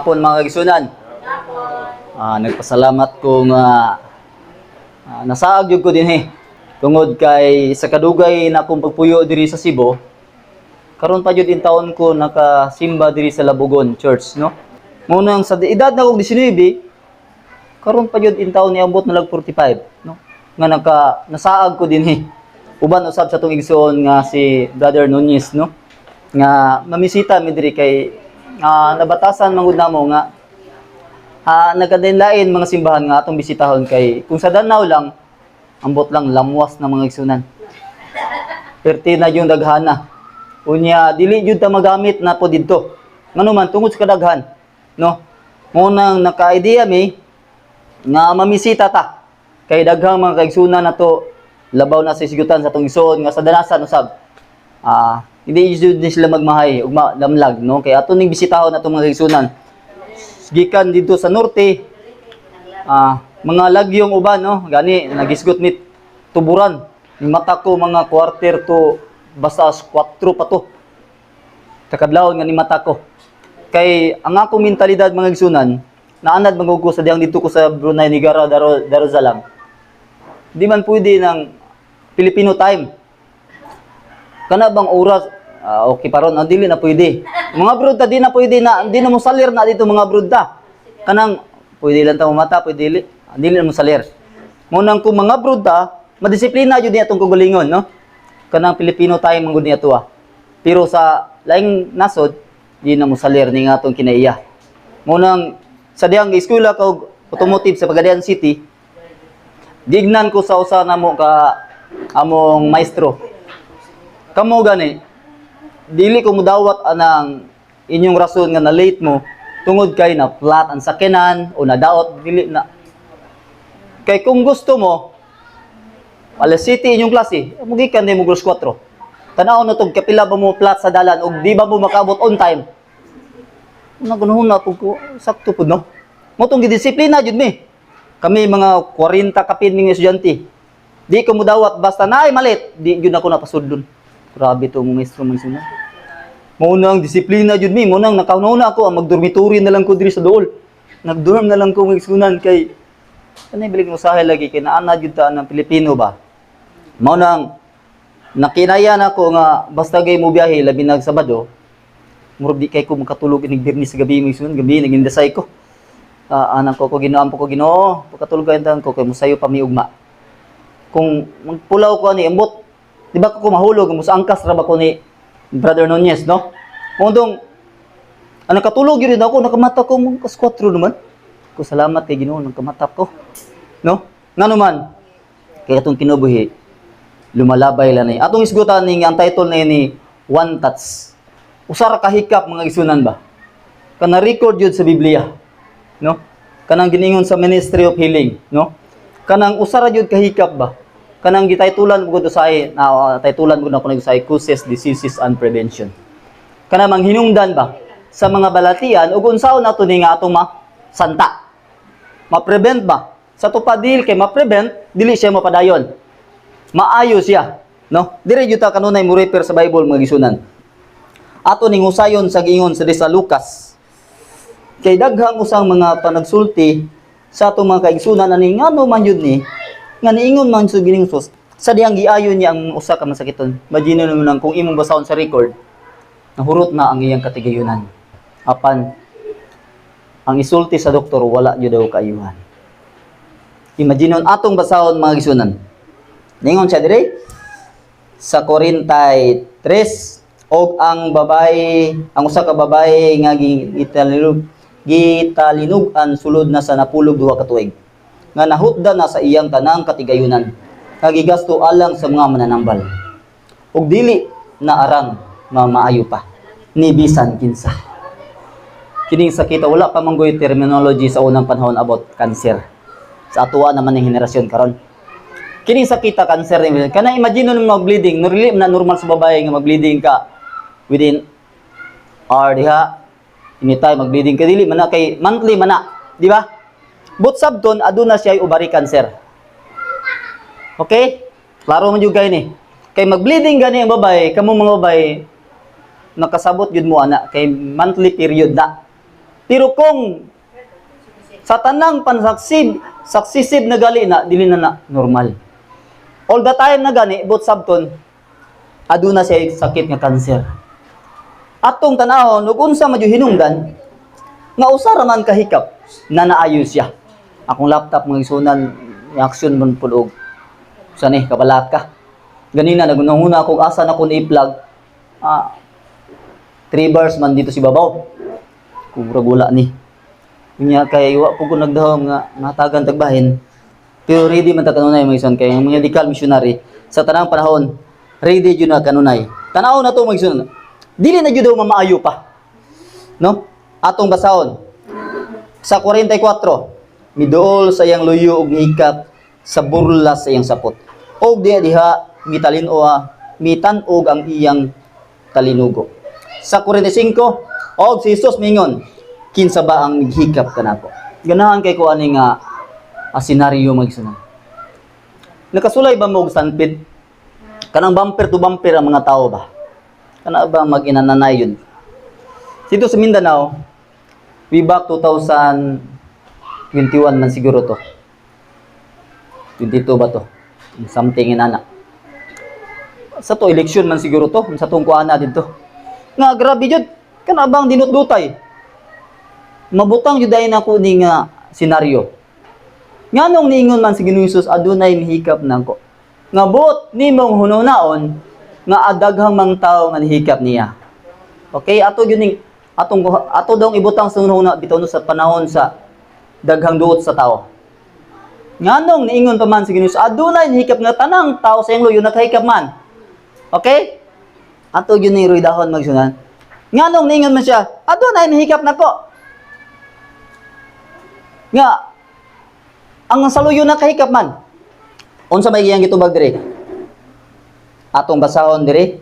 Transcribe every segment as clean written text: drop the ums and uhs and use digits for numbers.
hapon mga kaigsunan. Nagpasalamat ko nga nasaag yun ko din tungod kay sa kadugay na akong pagpuyo diri sa Cebu. Karon pa jud in taon ko nakasimba diri sa Labugon Church, no? Munang sa edad na kong 19, karon pa jud in taon niabot na lag 45, no? Nga nasaag ko din Uban usab sa tong igsoon nga si Brother Nunez, no? Nga mamisita mi diri kay nabatasan mangud namo nga nagkadainlain mga simbahan nga atong bisitahon kay kung sa Danau lang ambot lang lamwas na mga igsunan. Perti na yung daghana. Unya dili jud ta magamit na po didto. Ngano man tungod sa kadaghan, no? Munang naka-idea mi nga mamisita ta kay daghang mga kaigsunan nato labaw na sa sigutan sa tong igsoon nga sa danasan usab. Hindi jud ni sila magmahay ug lamlag, no? Kay ato ning bisitahon atong mga kaigsunan. Gikan dito sa norte, mga lagyong uban, no? Gani nagisgot ni tuburan. Ni mata ko mga quarter to basta 4 pa to. Takadlawon nga ni mata ko. Kay ang akong mentalidad mga igsunan, naanad magugo sa diyang dito ko sa Brunei, Nigara, Darussalam. Di man pwede ng Filipino time. Kana bang oras okay paron dili na pwede. Mga brod ta di na pwede na di na mo salir na dito mga brod ta. Kanang pwede lang ta mata, pwede dili na mo salir. Munang kung mga brod ta, madisiplina jud ni atong kagalingon, no? Kanang Filipino time mangud ni ato. Pero sa laing nasod, di na mo salir ni nga atong kinaiya. Munang sa diyang eskwela kag automotive sa Pagadian City, gignan ko sa usa namo ka among maestro. Kamo gani, dili ko mudawat anang inyong rason nga na late mo tungod kay na flat ang sakinan o nadaot dili na. Kay kung gusto mo alas 7 inyong klase, mugikan din mo gros 4. Tanaw na tong kapila ba mo flat sa dalan ug di ba mo makaabot on time. Nagunahuna ko sakto pud, no? Mo tong gidisiplina jud mi. Kami mga 40 kapin mga estudyante. Di ko mudawat basta naay malit, di gyud ako napasudlon. Grabe to mga maestro man sina. Maunang disiplina jud mi, maunang nakauna ako ang magdormitory na lang ko diri sa dool. Nagdorm na lang ko mga igsunan kay kanay bilig mo sahay lagi kay naana jud ta ng Pilipino ba. Maunang nakinaya na ko nga basta gay mo biyahe labi nag Sabado. Murag di kay ko makatulog inig Biyernes sa gabi mga igsunan, gabi nagindasay ko. Anak ko Ginoo ko Ginoo, pagkatulog kayo ko kay musayo pa mi ugma. Kung magpulaw ko ani ambot, di ba ko mahulog sa angkas ra ba ko ni Brother Nunez, no? Mundong nakatulog yun ako, nakamata ko mga kas 4 naman. Ko salamat kay Ginoo nakamata ko. No? Ngano man kay atong kinabuhi lumalabay lang ni. Atong isgutan ning ang title na ni One Touch. Usara ka hikap mga igsunan ba? Kana record yun sa Biblia. No? Kanang giningon sa Ministry of Healing, no? Kanang usara jud kahikap ba? Kanang gitaytulan mo gud usay taytulan mo na kuno usay causes, diseases and prevention. Kana mang hinungdan ba sa mga balatian ug unsaon nato ni nga atong santa? Ma-prevent ba? Sa tupadil kay ma-prevent dili siya mapadayon. Maayo siya, no? Dire jud ta kanunay mo refer sa Bible mga gisunan. Ato ning usayon sa giingon sa Lucas. Kay daghang usang mga panagsulti sa atong mga kaigsunan ani ngano man yun ni nga niingon man sa gining sus sa diyang giayon niya ang usa ka masakiton. Imagine mo nang kung imong basahon sa record nahurot na ang iyang katigayunan apan ang isulti sa doktor wala jud daw kaayuhan. Imagine atong basahon mga gisunan. Ningon siya dire sa 43 og ang babae ang usa ka babae nga gitalinugan sulod na sa napulog 2 ka tuig nga nahutdan na sa iyang tanang katigayunan nga gigasto alang sa mga mananambal ug dili na arang maayo pa ni bisan kinsa. Kining sakita wala pa manggoy terminology sa unang panahon about cancer sa atuwa naman ng henerasyon karon. Kining sakita cancer kana imagine mo mag-bleeding na normal sa babae nga mag-bleeding ka within hour diha anytime mag-bleeding ka dili man na kay monthly man na, di ba? But sabton aduna siya ovary cancer. Okay? Klaro man jud kay ni. Kay mag-bleeding gani ang babae, kamo mga babae nakasabot jud mo ana kay monthly period na. Pero kung sa tanang successive na gali na, dili na normal. All the time na gani, but sabton, aduna siya sakit nga cancer. Atong tanahon, ug unsa madyo hinungdan, nga usara man kahikap, na naayos siya. Akong laptop, mga isunan, action man pulog. Sani, kabalat ka. Ganina, nagunahuna akong asa na kung i-plug. 3 bars man dito si babaw. Kung ragula ni. Kanya kay wa po ko nagdahom nga natagan tagbahin. Pero ready man ta kanunay mga ison kay mga medical missionary sa tanang panahon ready jud na kanunay. Tanaw na to mga ison. Dili na jud daw mamaayo pa. No? Atong basahon. Sa 44 miduol sa iyang luyo ug hikap sa burlas sa iyang sapot. Og diha mitalin-o mitan-og ang iyang talinugo. Sa 45 og si Jesus mingon kinsa ba ang naghikap kanako. Ganahan kay ko ani nga senaryo magsunan. Nakasulay ba mo og sanpid? Kanang bumper to bumper ang mga tao ba? Kana ba mag-inananay yun? Dito sa Mindanao, way back 2021 man siguro to. 22 ba to? Something inana. Sa to election man siguro to, sa tong kuana dito. Nga grabe jud, kana bang dinut-dutay? Mabutang juday na ko ni nga senaryo. Nganong niingon man si Ginoong Hesus adunay mihikap nako. Nga buot nimong hununaon nga adaghang mang tawo nga nihikap niya. Okay, ato gyud ato dong ibutang sa hunahuna bitaw no sa panahon sa daghang duot sa tawo. Nganong niingon pa man si Ginoong Hesus adunay nihikap nga tanang tawo sa iyang luyo nakahikap man. Okay? Ato gyud ni ruydahon magsunan. Nganong niingon man siya adunay nihikap nako. Nga, ang saluyo na kahikap man. Unsa may iyang gitubag dire? Atong basahon dire.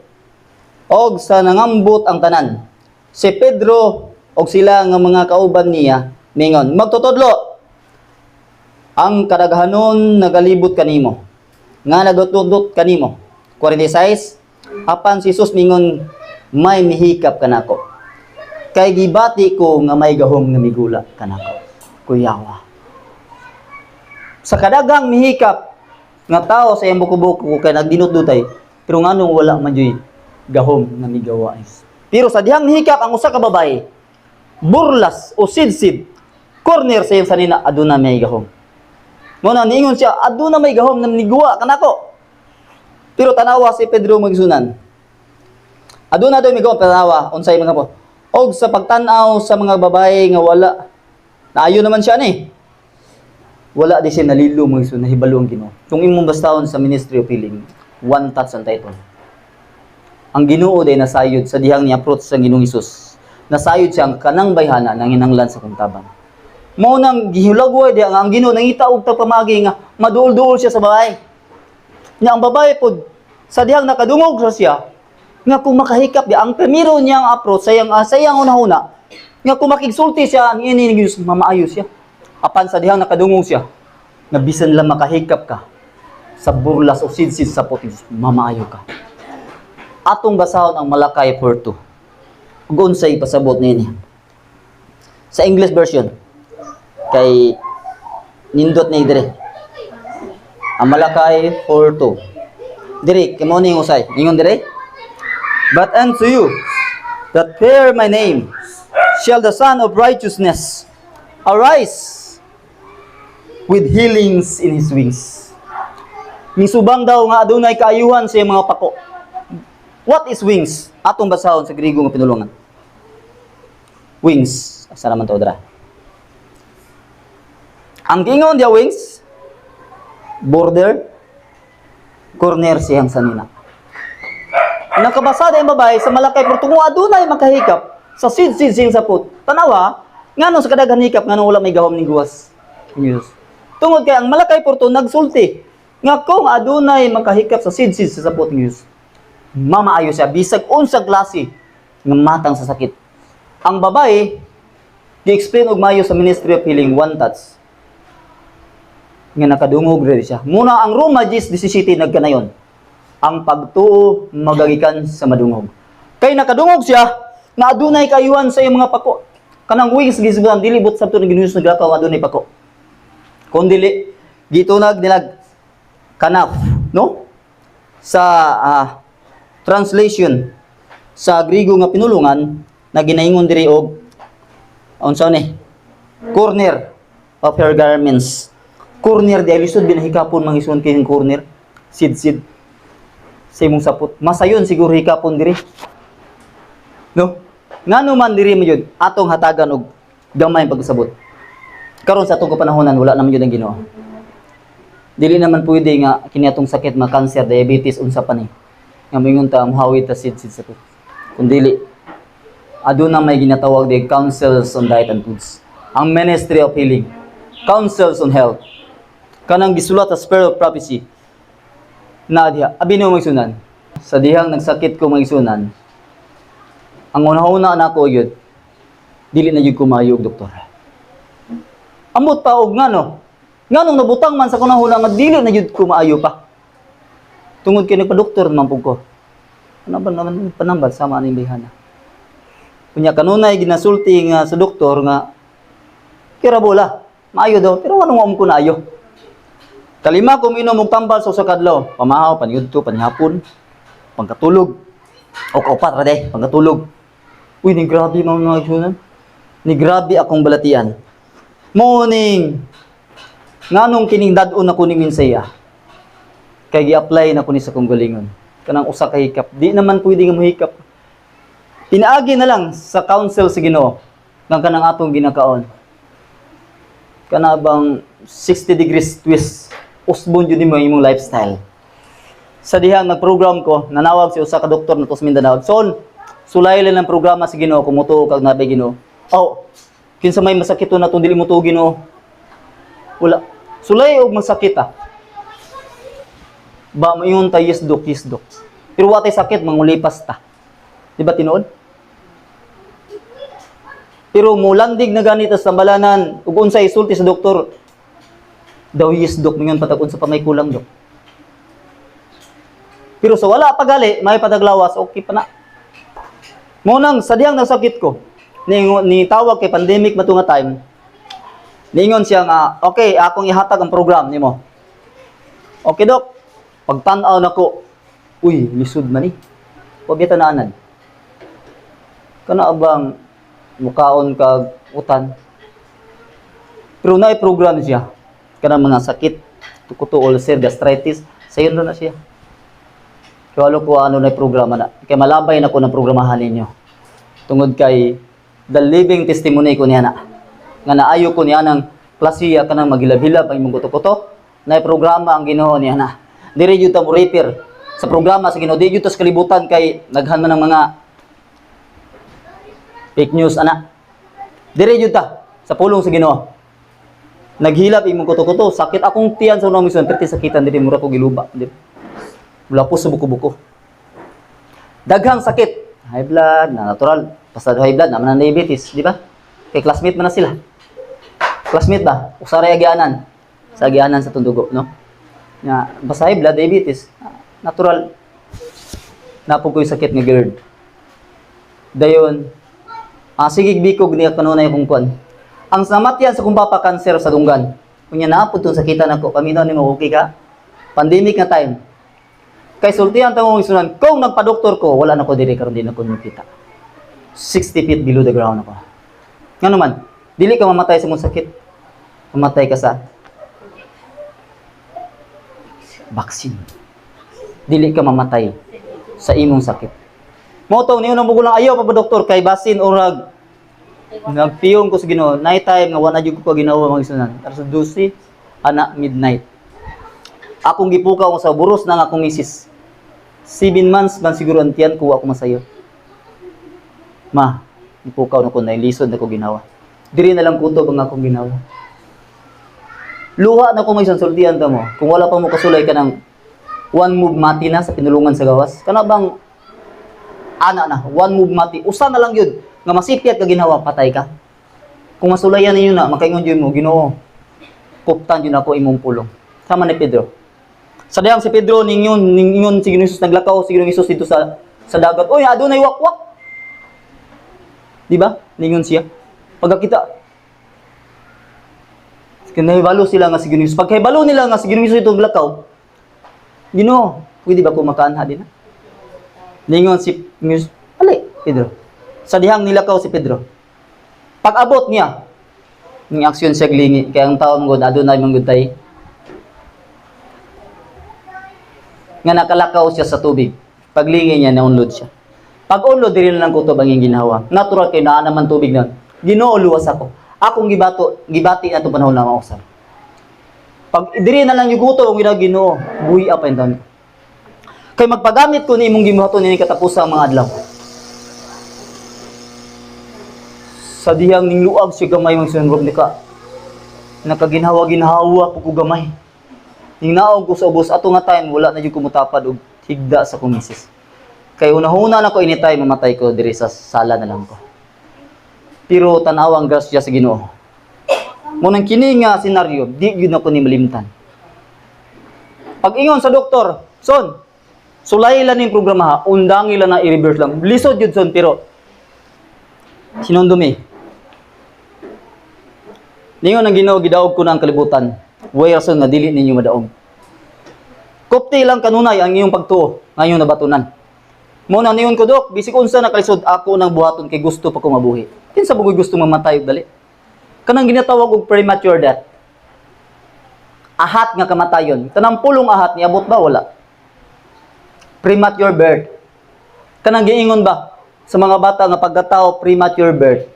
Og sa nangambot ang tanan. Si Pedro og sila nga mga kauban niya ningon, magtutudlo. Ang kadaghanon nagalibot kanimo. Nga nagutudot kanimo. 46 apan si Jesus mingon may mihikap kanako. Kay gibati ko nga may gahom nga migula kanako. Kuyawa. Sa kadagang mihikap nga tao sa iyang buko-buko kay nagdinut-dutay pero nganong wala man joy gahom nga migawa. Pero sa dihang mihikap ang usa ka babae burlas o sidsid corner sa iyang sanina aduna may gahom. Mo na niingon siya aduna may gahom nga miguwa kanako. Pero tanawa si Pedro magsunan. Aduna daw may gahom tanawa unsay mga po. Og sa pagtan-aw sa mga babae nga wala naayo naman siya ni. Wala di siya nalilo mo iso nahibalo ang Ginoo. Kung imong bastahon sa Ministry of Healing, one touch ang title. Ang Ginoo day nasayod sa dihang ni-approach sa Ginoong Hesus. Nasayod siya ang kanang bayhana nang hinanglan sa kuntaban. Mao nang gihulagway di ang Ginoo nangita og pamagi nga maduol-duol siya sa babae. Nya ang babae pod sa dihang nakadungog siya nga kung makahikap di ang primero niyang approach sayang una-una nga kung makigsulti siya, ang ini mamaayo siya. Apan sa dihang nakadungog siya, nga bisan lang makahikap ka, sa burlas o sidsid sa putis, mamaayo ka. Atong basahon ang Malakay 4:2. Ug unsay pasabot niini. Sa English version, kay nindot ni dire. Ang Malakay 4:2. Dire, kamo ning usay. Ingon dire. But unto you that fear my name, shall the Son of Righteousness arise with healings in His wings. Misubang daw nga adunay kaayuhan sa mga pako. What is wings? Atong basahon sa Griego nga pinulungan. Wings. Asa naman to dra? Ang gingon dia wings, border, corner siyang sanina. Nakabasada yung babae sa Malakay Portungo adunay makahikap sa sidsid sing sapot. Tanawa, ngano sa kadaghan hikap ngano wala may gahom ning guwas. News. Tungod kay ang Malakay Porto nagsulti nga kung adunay makahikap sa sidsid sa sapot news. Mamaayo siya bisag unsang klase nga matang sa sakit. Ang babae gi-explain og maayo sa Ministry of Healing one touch. Nga nakadungog diri siya. Muna ang Roma 10:17 nagkanayon. Ang pagtuo magagikan sa madungog. Kay nakadungog siya nga adunay kayuhan sa iyang mga pako. kanang wings gisbutan dili but sabto ni Ginoo naglakaw adunay pako. Kun dili gitunag nilag kanaf, no? Sa translation sa Griego nga pinulungan na ginaingon diri og unsa ni? Corner of her garments. Corner di lisod binahikapon mangison kay corner. Sid sa imong sapot. Masayon siguro hikapon diri. No? Ngano man diri mo yun, atong hatagan og gamay pagsabot. Karon sa atong kapanahonan wala naman yun ang Ginoo. Dili naman pwede nga kini atong sakit ma cancer, diabetes unsa pa ni. Nga moingon ta muhawid ta sid sa to. Kun dili aduna may ginatawag di counsels on diet and foods. Ang ministry of healing, counsels on health. Kanang gisulat sa spirit of prophecy. Na diha abi mo magsunan. Sa dihang nagsakit ko magsunan. Ang una-una nako gyud dili na gyud kumayo og doktor. Amot pa og ngano? Nganong nabutang man sa kunahuna nga dili na gyud kumaayo pa. Tungod kay nagpa-doktor man pug ko. Ano ba naman panambal sama ani bihana. Kunya kanunay ginasulti nga sa doktor nga kira bola, maayo daw pero anong ko naayo. Kalima kung inom og tambal sa usa ka adlaw, pamahaw, panyudto, panyapon, pangkatulog. O kaupat ra day, pangkatulog. Uy, ni grabe mga igsunan. Ni grabe akong balatian. Morning. Nganong kining dad-on ako ni minsaya. Kay gi-apply na ko ni sa kong galingon. Kanang usa ka hikap. Di naman pwede nga mohikap. Pinaagi na lang sa counsel sa Ginoo ng kanang atong ginakaon. Kana bang 60 degrees twist. Usbon jud mo imong lifestyle. Sa dihang nagprogram ko, nanawag si usa ka doktor na tos Mindanao. Sulay lang ang programa sa Ginoo kung mutuo kag nabe Ginoo. Oh, kinsa may masakit na tong dili mutuo Ginoo. Wala. Sulay og masakit ah. Ba mayon ta yes dok. Pero watay sakit mangulipas ta. Di ba tinuod? Pero mulandig na ganito sa balanan ug unsay isulti sa doktor. Daw yes dok mingon patakon sa pamay kulang dok. Pero sa wala pagali, may pataglawas, okay pa na. Munang sa diyang nasakit ko, ni tawag kay pandemic mato nga time. Ningon siya nga, okay, akong ihatag ang program nimo. Okay dok. Pagtan-aw nako, uy, lisod man ni. Pabita naanan. Kana abang mukaon kag utan. Pero naay program siya. Kana mga sakit, tukuto, ulcer, gastritis, sayon na siya. Kaya ko ano na programa na. Kaya malabay na ko ng programahan ninyo. Tungod kay the living testimony ko niya na. Nga naayo ko niya ng klasiya ka ng magilab-hilab ang imong kuto-kuto. Na programa ang Ginoo niya na. Diri jud ta mo repair sa programa sa Ginoo. Di jud ta sa kalibutan kay naghan man ng mga fake news ana. Diri jud ta sa pulong sa Ginoo. Naghilab imong kuto-kuto. Sakit akong tiyan sa unang mison. Perti sakitan diri mura ko giluba. Wala po sa buko-buko. Daghang sakit. High blood, na natural. Basta high blood, naman ang diabetes. Di ba? Kay classmate man na sila. Classmate ba? Usaray agianan. Sa agianan sa tundugo, no? Nga, basta high blood, diabetes. Natural. Napog ko yung sakit nga GERD. Dayon, sige bikog niya kanunay kong kuan. Ang namatyan sa kong papa cancer sa dunggan. Kunya naapod itong sakitan ako. Paminaw ni mo, okay ka? Pandemic na time. Kay sultihan tangong isunan, kung nagpa-doktor ko, wala na ko diri karon din ako makita. 60 feet below the ground ako. Ngano man, dili ka mamatay sa mong sakit. Mamatay ka sa vaccine. Dili ka mamatay sa imong sakit. Moto niyo nang bugulang ayaw pa doktor kay basin or nagpiyong ko sa Ginoo. Night time nga wala jud ko ginawa mga isunan. Alas 12 ana midnight. Akong gipukaw sa buros ng akong misis. 7 months man siguro antiyan kuha ko masayo. Ma, gipukaw na ko na lisod na ko ginawa. Diri na lang kutob ang akong ginawa. Luha na ko may sultihan ta mo. Kung wala pa mo kasulay ka ng one move mati na sa pinulungan sa gawas. Kana bang ana na, one move mati. Usa na lang yun. Nga masipyat ka ginawa, patay ka. Kung masulayan ninyo na, makaingon yun mo, Ginoo. Kuptan yun ako imong pulong. Sama ni Pedro. Sa dayang si Pedro ningon si Ginoong Hesus naglakaw si Ginoong Hesus dito sa dagat. Oy, adunay wakwak. Di ba? Ningon siya. Pagkakita, kinahibalo sila nga si Ginoo. Pagkahibalo nila nga si Ginoo itong lakaw, Ginoo, pwede ba ko makaanha din? Ningon si Pedro. Sa dihang nilakaw si Pedro. Pag-abot niya, ng aksyon siya glingi, kaya ang taon God, adunay manggutay. Nga nakalakaw siya sa tubig. Paglingi niya, naunlod siya. Pag-unlod, diri lang kutob ang ginawa. Natural kay naa naman tubig na. Ginoo, luwas ako. Akong gibati na itong panahon na mausap. Pag diri na lang yung guto, ang Ginoo, buhi apa yung taon. Kay magpagamit ko ni imong gibuhaton ni katapusang mga adlaw. Sa dihang ning luag siya gamay mang sunrob ni ka. Nakaginhawa-ginhawa po ko gamay. Ning naog ko sa ubos ato nga time wala na jud ko mutapad og higda sa kong misis. Kay una-una na ko anytime mamatay ko diri sa sala na lang ko. Pero tan-aw ang grasya sa Ginoo. Mo nang kini nga senaryo, di gyud nako ni malimtan. Pag ingon sa doktor, son, sulay lang ning programa ha, undangi lang na i-reverse lang. Lisod jud son pero sinundumi. Ningon ang Ginoo gidaog ko na ang kalibutan. Way rason nga dili ninyo madaog. Kupti lang kanunay ang iyong pagtuo ngayong nabatunan. Mo na ningon ko dok, bisig unsa na kalisod ako nang buhaton kay gusto pa ko mabuhi. Kinsa bugoy gusto mamatay og dali? Kanang ginatawag og premature death. Ahat nga kamatayon. Tanang pulong ahat niabot ba wala? Premature birth. Kanang giingon ba sa mga bata nga pagkatao premature birth?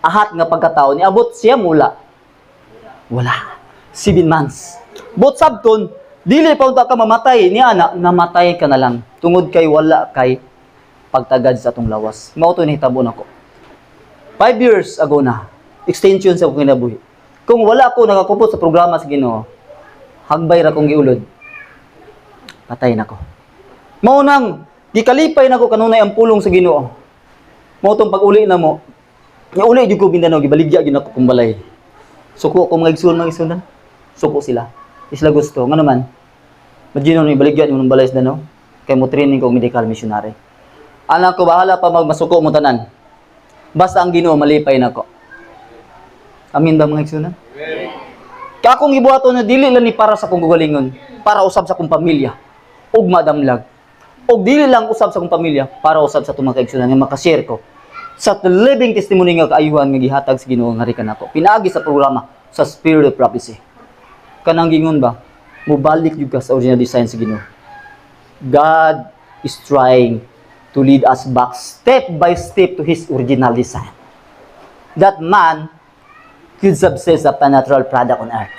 Ahat nga pagkatao niabot siya mula. Wala. 7 months. Bot sabton, dili pa unta ka mamatay ni ana, namatay ka na lang. Tungod kay wala kay pagtagad sa atong lawas. Mao to nahitabo nako. 5 years ago na, extension sa akong kinabuhi. Kung wala ako nakakupot sa programa sa Ginoo, hagbay ra kong giulod. Patay nako. Mao nang gikalipay nako kanunay ang pulong sa Ginoo. Mao tong pag-uli na mo. Nga uli jud ko Mindanao gibaligya gid ako kung balay. Suko ko mga igsoon. Suko sila. Isla gusto. Nga naman, magino ni baligyan yung balay sa Danao. Kaya mo training ko medical missionary. Anak ko, bahala pa magmasuko mo tanan. Basta ang Ginoo malipay na ko. Amin ba mga igsoon? Kaya akong ibuhaton na dili lang ni para sa kong gugalingon. Para usab sa kong pamilya. Og madamlag. Og dili lang usab sa kong pamilya. Para usab sa itong mga igsoon nga makashare ko. Sa living testimony nga kaayuhan nga gihatag sa Ginoo nga rikan nako. Pinaagi sa programa sa Spirit of Prophecy. Kanang gingon ba, mubalik jud ka sa original design sa Ginoo. God is trying to lead us back step by step to His original design. That man could subsist a natural product on earth.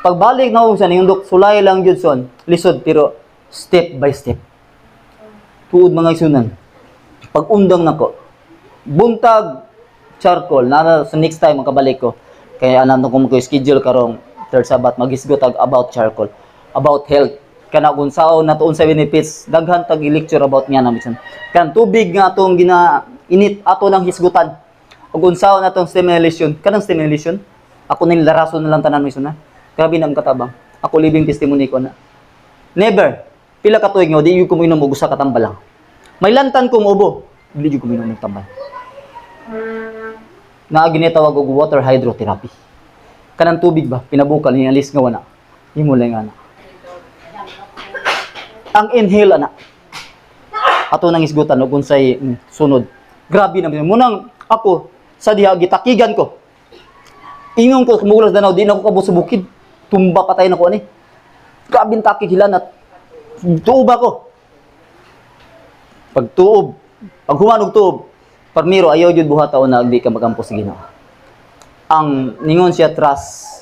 Pagbalik na sa nindok sulay lang jud son, lisod pero step by step. Tuod mga isunan. Pag-undang nako, buntag charcoal, na sa next time makabalik ko. Kaya alam ko mag-schedule karong third Sabbath, mag-isgot about charcoal, about health. Kana kung sao na tuon sa benefits, daghan tag lecture about niya na bisan. Kan tubig nga atong gina-init ato ng hisgutan. Ug unsaon natong stimulation, kanang stimulation, ako ning larason na lang tanan mo na. Grabe na ang katabang. Ako living testimony ko na. Never pila ka tuig nga di ko minom og usa ka tambal lang. May lantan kong ubo, dili jud ko minom ng tambal. Na ginatawag og water hydrotherapy. Kanang tubig ba, pinabukal ni alis nga wana. Himo lang ana. Ang inhale ana. Ato nang isgutan og unsay sunod. Grabe na munang ako sa diha gitakigan ko. Ingon ko sumulas Danao, di na ako kabot sa bukid. Tumba patay na ko ani. Grabe takig hilan at tuob ako. Pagtuob, pag humanog tuob, parmiro ayaw jud buhataon na di ka magampo sa Ginoo. Ang ningon siya, trust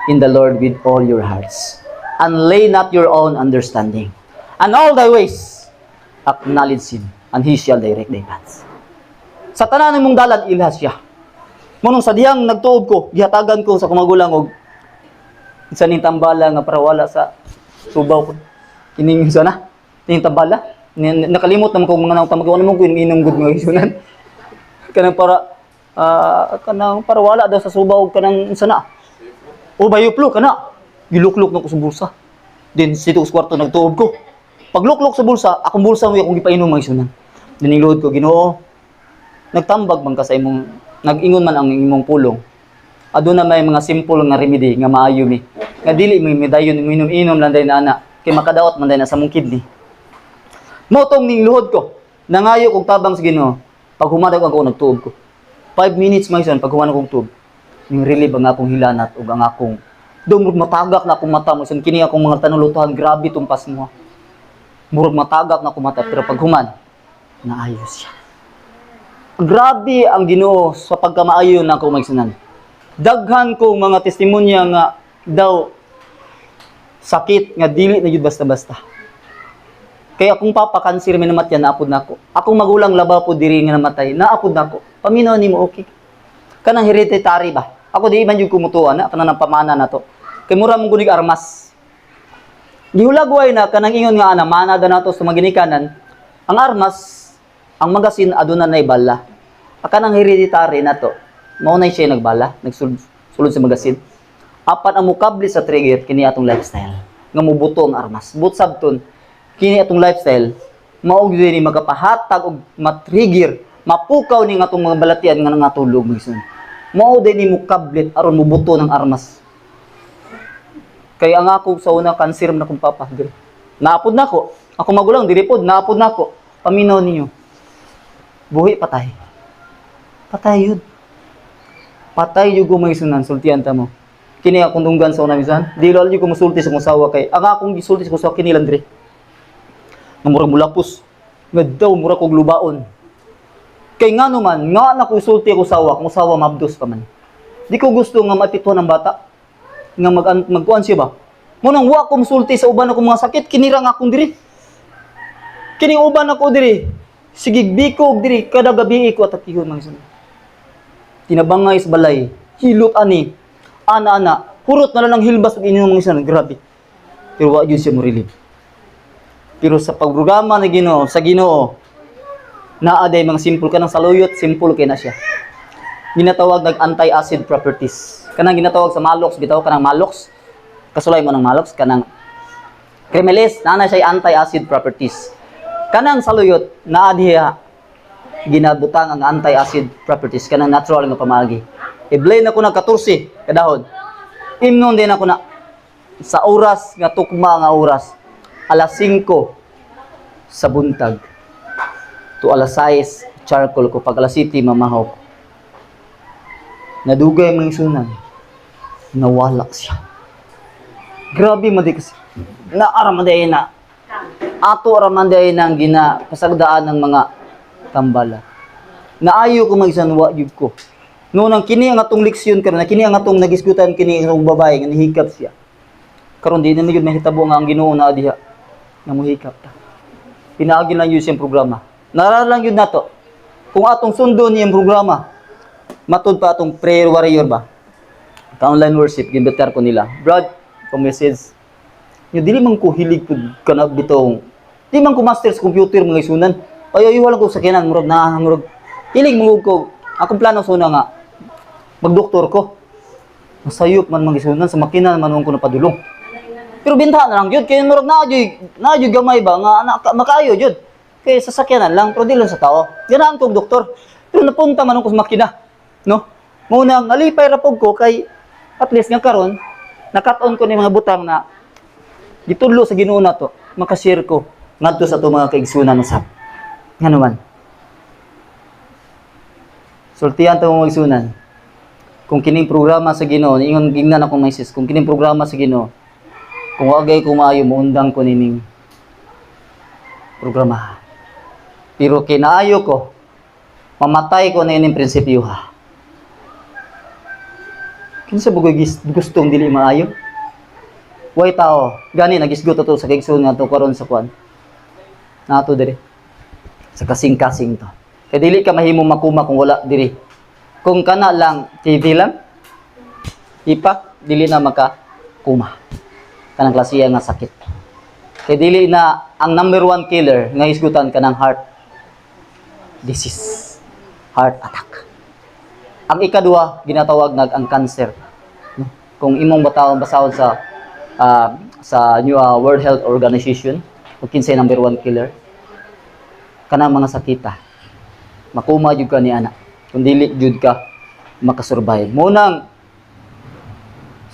in the Lord with all your hearts and lay not your own understanding. And all thy ways acknowledge Him and He shall direct thy paths. Sa tanan mong dalan ilhas siya. Munong sa diyang nagtuob ko, gihatagan ko sa kumagulang og isa ning tambala nga para wala sa subaw ko. Kining sana, ning tambala. Nakalimot naman ko mga tamagawa naman ko inom gud nga isunan. Kanang para wala daw sa subaw kanang sana. O bayuplo kana. Giluklok na ko sa bulsa. Then sito sa kwarto nagtuob ko. Pagluklok sa bulsa, akong bulsa mo akong gipainom mga isunan. Diniluhod ko, Ginoo. Nagtambag man ka sa imong nag-ingon man ang imong pulong, aduna may mga simple nga remedy nga maayo mi. Nga dili mi dayon minom-inom lang day na ana kay makadaot man day na sa mong kidney. Motong ning luhod ko. Nangayo kog tabang sa Ginoo. Pag humadag ako nagtuog ko. 5 minutes may son pag humanag kog tuog. Ning relieve ang akong hilanat ug ang akong dumurog matagak na akong mata mo son kini akong mga tanulutohan grabe tumpas mo. Murag matagak na akong mata pero pag human naayos siya. Grabe ang Ginoo sa pagkamaayo na ako magsunan. Daghan ko mga testimonya nga daw sakit nga dili na jud basta-basta. Kaya akong papa cancer may namatyan naapod nako. Akong magulang laba po diri nga namatay naapod nako. Paminaw nimo okay. Kanang hereditary ba? Ako di man jud kumutuan na kanang pamana nato. Kay mura mong gunig armas. Gihulagway na kanang ingon nga ana manada nato sa maginikanan. Ang armas, ang magasin aduna nay bala. Kanang hereditary nato. Mao nay siya nagbala, nagsulod sa magasin. Apan ang mukabli sa trigger kini atong lifestyle. Nga mubuto ang armas. But sabton kini atong lifestyle mao gyud ni makapahatag og matrigger, mapukaw ni atong mga balatian nga nangatulog misun. Mao din ni mukablit aron mubuto ng armas. Kay ang ako sa una cancer na kong papa diri. Naapod nako. Ako magulang diri pod naapod nako. Paminaw ninyo. Buhi patay. Patay yun. Patay yung gumagisunan, sultihan ta mo. Kini akong dunggan sa unang misan. Di lalo yung kumusulti sa kusawa kay. Ang akong gisulti sa kusawa, kini landri. Nga murag mulapos. Nga daw murag kog lubaon. Kay nga naman, nga na ko isulti ako kusawa mabdos pa man. Di ko gusto nga mapituan ng bata. Nga magkuhan siya ba? Munang wa ko musulti sa uban ako mga sakit, kinirang akong diri. Kining uban ako diri. Sige, bikog diri, kada gabi ko atakihon mga sunod. Tinabangay sa balay, hilot ani, ana-ana, hurot na lang hilbas ug inyo mga sunod, grabe. Pero wa yun siya mo relieve. Pero sa pagprograma na Ginoo, sa Ginoo, naaday mga simple kanang saluyot, simple kay na siya. Ginatawag nag anti-acid properties. Kanang ginatawag sa malox, bitaw kanang malox. Kasulay mo ng malox, kanang cremelis, na siya anti-acid properties. Kanang saluyot, naa diha ginabutang ang anti-acid properties, kanang natural nga pamagi. I-blend ako ng 14 kadahon. Imnon din ako na sa oras nga tukma nga oras, alas 5 sa buntag to alas 6 charcoal ko, pag alas 7 mamahaw ko. Nadugay mo yung sunan. Nawala siya. Grabe mo di kasi. Naaramaday na. Ato aramaday na ang ginapasagdaan ng mga tambala. Naayo ko mag-isanwa yun ko. Noon ang kini ang atong leksyon karon, kini ang atong nagisgutan kini ang babae nga nihikap siya. Karon di na yun mahitabo nga ang Ginoo na diha. Nga muhikap ta. Pinaagi lang yun siyang programa. Naralang yun nato. Kung atong sundo niyang programa, matud pa atong prayer warrior ba? Ka-online worship, ginbetar ko nila. Brad, kung message, yung dili man ko hilig po ka na bitong, di man ko master sa computer mga isunan. Ay, wala ko sa kinan, murag na, murag, hilig mong ko, akong plano suna nga, magdoktor ko. Masayop man mga isunan, sa makina man ko napadulong. Pero binta na lang yun, kaya murag na-adyoy gamay ba, nga makayo yun. Kaya sasakyanan lang, pero di lang sa tao. Ganaan kong doktor. Pero napunta man ko sa makina. No? Muna, nalipay rapog ko, kay at least nga karon nakat-on ko ni mga butang na gitudlo sa Ginoo nato, makashare ko ngadto sa ato mga kaigsunan usab. Nga naman. Sultihan ta mo magsunan. Kung kining programa sa Ginoo, ingon gingnan ako message, kung kining programa sa Ginoo, kung wagay ko maayo muundang ko nining programa. Pero kinaayo ko, mamatay ko na ining prinsipyo ha. Kinsa bugoy gustong dili maayo? Way tao, gani nagisgot ato sa kaigsoon nga to karon sa kwan. Nato diri. Sa kasing-kasing to. Kay dili ka mahimong makuma kung wala diri. Kung kana lang TV lang, ipa dili na makakuma. Kanang klasiya nga sakit. Kay dili na ang number 1 killer nga isgutan kanang heart disease, heart attack. Ang ikaduha ginatawag ang cancer. Kung imong basahon sa new World Health Organization, kung kinsay number 1 killer, kanang mga sakita. Makuma jud ka ni ana. kung dili jud ka makasurvive. Mo nang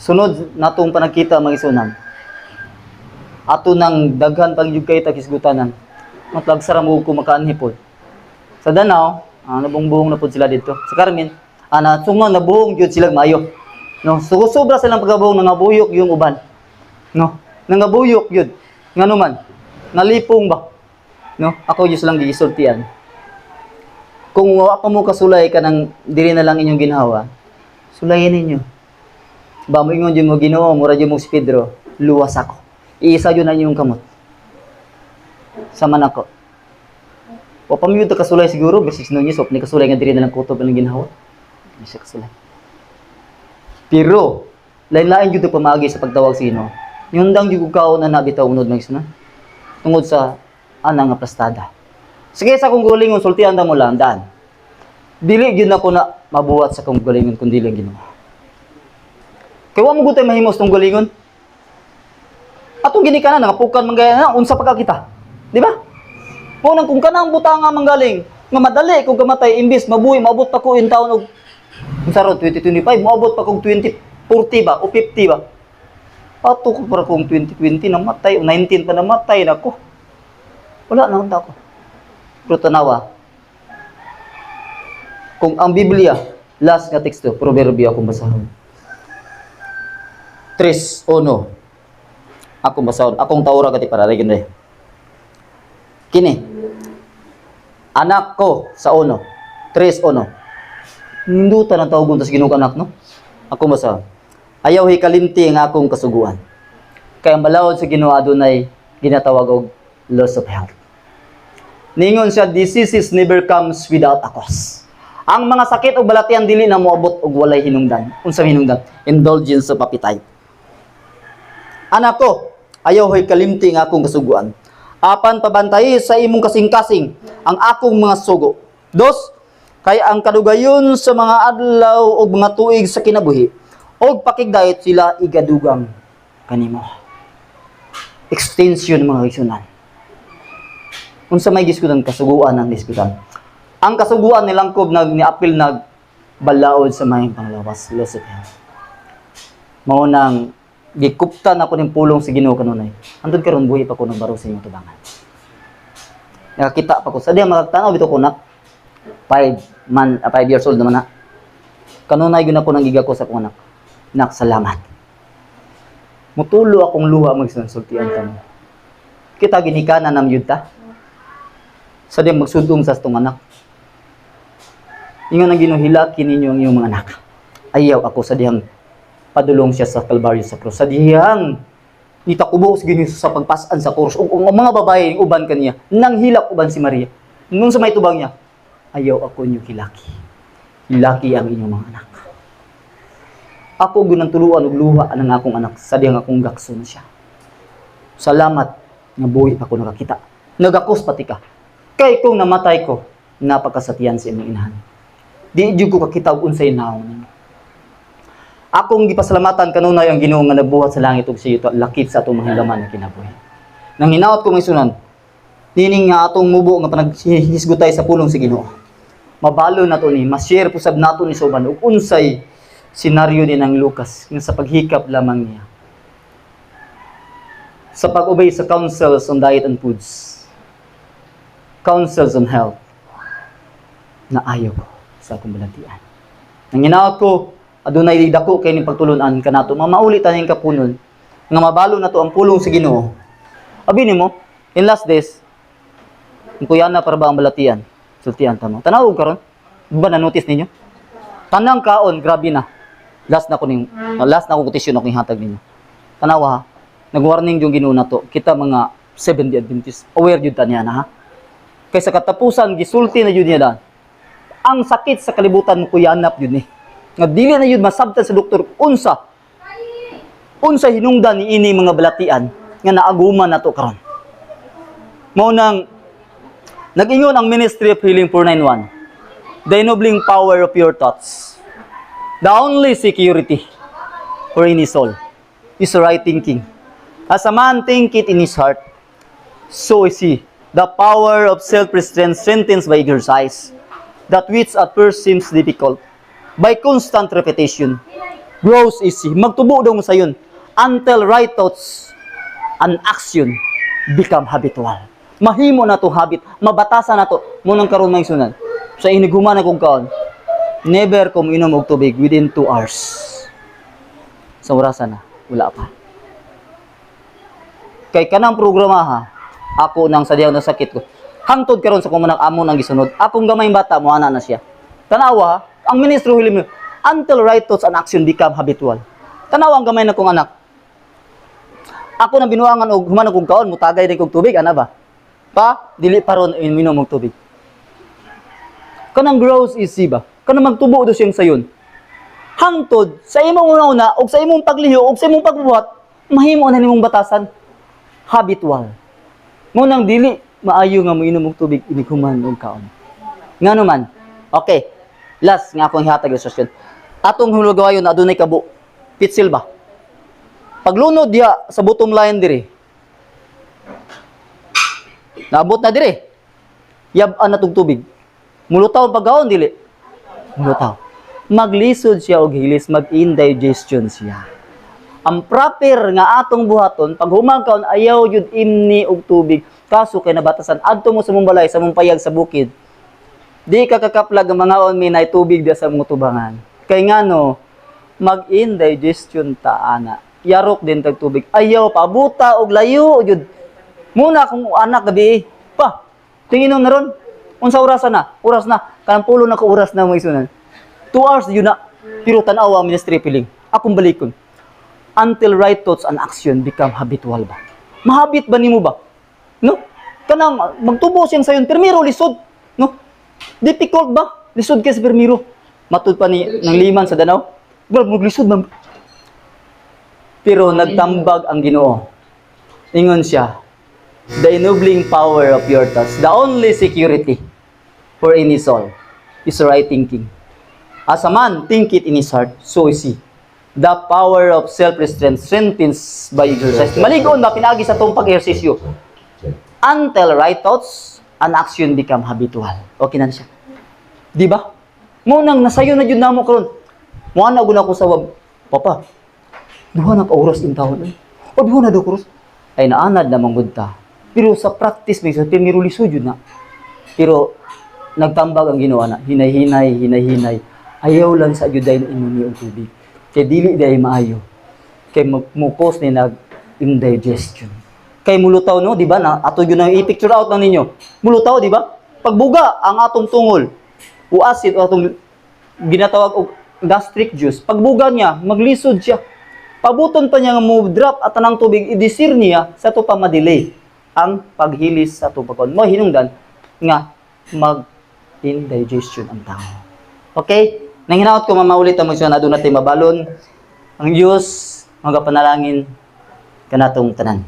sunod natong panagkita mga isunan. Ato nang daghan pag jud kay takisgutanan. Matlagsara mo ko makaanhipod. Sa Danao, nabungbuhong na pud sila dito. Sa Carmen, sungon nabuhong jud sila maayo. No, so sobra silang pagkabuhong nangabuyok yung uban. No, nangabuyok jud. Ngano man, nalipong ba? No, ako jud lang gisultian. Kung wa pa mo kasulay ka nang diri na lang inyong ginhawa, sulayan ninyo. Ba mo ingon jud mo Ginoo, mura jud mo si Pedro, luwas ako. Iisa jud na inyong kamot. Sama nako. O pamiyod ta kasulay siguro, basis no niya, so ni kasulay nga diri na lang kutob ang ginhawa. Hindi siya kasulay. Pero, lain-lain jud pamagi sa pagtawag sino. Yung dang jud kaon na nabitaw unod ng isuna. Tungod sa anang nga plastada. Sige sa kong gulingon, sultian mo lang, daan. Dili gyud ako na mabuhat sa kong gulingon kundi lang Ginoo. Kaya wa mo gutay mahimos tong gulingon. Atong ginikanan nangapukan man gaya na unsa pa kita. Di ba? Mo nang kung kanang butanga manggaling, nga madali kung kamatay imbis mabuhi maabot pa ko in taon og unsa ro 2025 maabot pa kog 2040 ba o 50 ba. Ato ko para kung 2020 namatay o 19 pa namatay nako. Wala na unta ko. Pero tanawa, kung ang Biblia, last nga teksto, Proverbio akong basahon. 3:1. Akong basahon. Akong taura kati para rin rin. Kini. Anak ko sa 1. 3:1. Hindutan ang tawag sa Ginoo anak, no? Akong basahon. Ayaw hikalimti ang akong kasuguan. Kaya ang balawod sa Ginoo adunay ginatawag og loss of health. Ningon siya, diseases never comes without a cause. Ang mga sakit o balatian dili na moabot og walay hinungdan. Unsa hinungdan? Indulgence of appetite. Anak ko, ayaw hoy kalimti nga akong kasuguan. Apan pabantayi sa imong kasing-kasing ang akong mga sugo. 2, kay ang kadugayon sa mga adlaw o mga tuig sa kinabuhi og pakigdayet sila igadugang kanimo. Extension mga igsunan. Unsa may gisgutan kasuguan ang gisgutan. Ang kasuguan nilangkob niapil balaod sa may panglawas loss of health. Mao nang gikuptan ako ning pulong sa Ginoo kanunay. Andun karon buhi pa ko nang baro sa inyong tubangan. Nakakita pa ko sa diha magtanaw bitaw ko nak 5 years old naman na. Kanunay gyud ako nang giga ko sa akong anak. Nak salamat. Mutulo akong luha magsultian kamo. Kita ginikanan nam yun ta. Sa di magsudong sa itong anak. Ingon ang ginuhilaki ninyo ang iyong mga anak. Ayaw ako sa dihang padulong siya sa Kalbaryo sa krus. Sa dihang nitakubo sa Ginoo sa pagpasan sa krus. Ang mga babae uban kaniya, nang hilak uban si Maria. Nung sa may tubang niya, ayaw ako niyo hilaki. Hilaki ang inyong mga anak. Ako gunang tuluan og luha ang akong anak sa dihang akong gakson siya. Salamat nga buhi pa ko nakakita. Nagakos pati ka. Kay kung namatay ko, napakasatiyan sa imong inahan. Di jud ko kakita og unsay naon ninyo. Akong gipasalamatan kanunay ang Ginoo nga nabuhat sa langit ug siyo lakip sa atong mga laman nga kinabuhi. Nang hinaot ko may sunan, nining nga atong mubo nga panaghisgutay sa pulong sa Ginoo. Mabalo na to ni, ma-share pusab nato ni soban ug unsay senaryo din ng Lucas nga sa paghikap lamang niya. Sa pag-obey sa counsels on diet and foods. Counsels on health na ayaw ko sa akong balatian. Nang hinaot ko, adunay dako kay ning pagtulunan kanato, mamaulit taning kapunon nga mabalo na to ang pulong sa Ginoo. Abi nimo, in last days, ang kuyana para ba ang balatian? Sultian ta mo. Tanaw karon, ba na notice ninyo? Tanang kaon, grabe na. Last na ko quotation ako ihatag ninyo. Tanaw ha. Nag-warning yung Ginoo nato. Kita mga Seventh-day Adventist, aware jud ta niya na ha. Kaysa katapusan gisulti na jud niya dan. Ang sakit sa kalibutan mo kuyanap jud ni. Nga dili na jud masabtan sa doktor unsa hinungdan ni ini mga balatian nga naaguman nato karon. Mao nang nag-ingon ang Ministry of Healing 491. The ennobling power of your thoughts. The only security for any soul is right thinking. As a man thinketh in his heart, so is he. The power of self-restraint sentenced by exercise. that which at first seems difficult. By constant repetition, grows easy. Magtubo daw mo sa yun. Until right thoughts and action become habitual. Mahimo na to habit. Mabatasan na to. Munang karon may sunan. Sa iniguman akong kaon, never ko inom og tubig within 2 hours. Sa orasan na. Wala pa. Kay kanang programa ha, ako nang sadyang nasakit ko. Hangtod karon sa kumanang amo nang gisunod. Akong gamay bata mo ana na siya. Tanawa ha, ang ministro hilim until right thoughts and action become habitual. Tanawa ang gamay na kong anak. Ako nang binuangan og human akong kaon, mutagay din kog tubig ana ba? Pa, dili paron minom og tubig. Kanang grows easy ba? Kanang magtubo do siyang sayon. Hangtod sa imong una-una og sa imong pagliho og sa imong pagbuhat, mahimo na nimong batasan. Habitual. Ngunang dili maayo nga moinom og tubig inighuman og kaon. Ngano man? Okay. Last nga akong ihatag ilustrasyon. Atong hulugawayon na adunay kabo. Pitsil ba? Paglunod diha sa bottom line diri. Naabot na diri. Yab-an na tug tubig. Mulutaw pagkaon dili. Mulutaw. Maglisod siya og hilis, mag-indigestion siya. Ang proper nga atong buhaton pag humagkaon ayaw jud imni og tubig. Kaso kay nabatasan adto mo sa mong balay sa mong payag sa bukid. Di ka kakaplag ang mga on minay tubig dia sa mong tubangan. Kay ngano mag-indigestion ta ana. Yarok din tag tubig. Ayaw pabuta og layo jud. Muna kung anak gabi pa. Tinginom na ron. Unsa oras na? Oras na. Kanang pulo na ko oras na mo isunan. 2 hours yun na. Pero tanaw ang ministry piling. Akong balikon. Until right thoughts and action become habitual ba? Mahabit ba nimo ba? No? Kanang magtubo siyang sayon permiro lisod. No? Difficult ba? Lisod kay sa permiro. Matud pa ni ng liman sa Danau. Bro, maglisod man. Pero nagtambag ang Ginoo. Ingon siya, the ennobling power of your thoughts, the only security for any soul is right thinking. As a man thinketh in his heart, so is he. The power of self-restraint strengthens by exercise. Maligon ba pinagi sa itong pag-ehersisyo? Until right thoughts and action become habitual. Okay na siya. Di ba? Munang nasayo na jud namo karon. Muana gud ako sa wab. Papa, duha na ka oras in taon. O duha na daw oras. Ay naanad na manggod ta. Pero sa practice may sa pirmiro lisod jud na. Pero nagtambag ang Ginoo na. Hinay-hinay. Ayaw lang sa ajudayn inuni og tubig. Kay dili day maayo. Kay mupos ni nag-indigestion. Kay mulutaw no, di ba? Na ato yun ang i-picture out ng ninyo. Mulutaw, di ba? Pagbuga ang atong tungol, o acid o atong ginatawag og gastric juice. Pagbuga niya, maglisod siya. Pabuton pa niya nga mo drop at anang tubig, idisir niya sa to pa ma-delay ang paghilis sa tubakon. Mo hinungdan nga mag-indigestion ang tao. Okay? Nang hinaot ko mamaulit ang mga na doon natin mabalon. Ang Diyos, magapanalangin kanatong tanan.